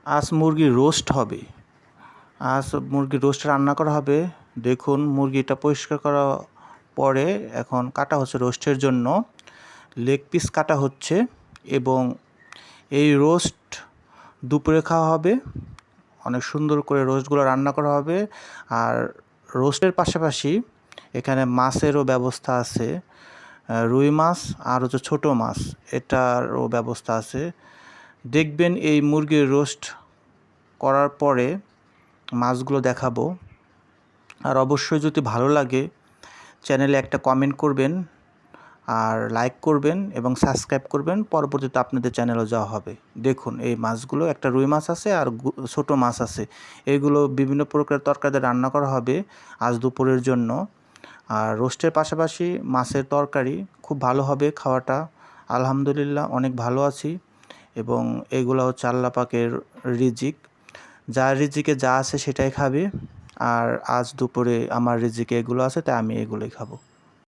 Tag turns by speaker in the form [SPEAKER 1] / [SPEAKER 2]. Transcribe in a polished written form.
[SPEAKER 1] আজ মুরগির রোস্ট হবে। আজ মুরগির রোস্ট রান্না করা হবে। দেখুন মুরগিটা পরিষ্কার করা পরে এখন কাটা হচ্ছে রোস্টের জন্য। লেগ পিস কাটা হচ্ছে এবং এই রোস্ট দুপুরে খাওয়া হবে। অনেক সুন্দর করে রোস্টগুলো রান্না করা হবে। আর রোস্টের পাশাপাশি এখানে মাছেরও ব্যবস্থা আছে। রুই মাছ আর হচ্ছে ছোটো মাছ, এটারও ব্যবস্থা আছে। দেখবেন এই মুরগির রোস্ট করার পরে মাছগুলো দেখাবো। আর অবশ্যই যদি ভালো লাগে চ্যানেলে একটা কমেন্ট করবেন আর লাইক করবেন এবং সাবস্ক্রাইব করবেন। পরবর্তীতে আপনাদের চ্যানেলও যাওয়া হবে। দেখুন এই মাছগুলো, একটা রুই মাছ আছে আর ছোটো মাছ আছে। এগুলো বিভিন্ন প্রকার তরকারিতে রান্না করা হবে আজ দুপুরের জন্য। আর রোস্টের পাশাপাশি মাছের তরকারি খুব ভালো হবে খাওয়াটা। আলহামদুলিল্লাহ অনেক ভালো আছি এবং এগুলো হচ্ছে আল্লাহ পাকের রিজিক। যার রিজিকে যা আছে সেটাই খাবে। আর আজ দুপুরে আমার রিজিকে এগুলো আছে, তাই আমি এগুলোই খাবো।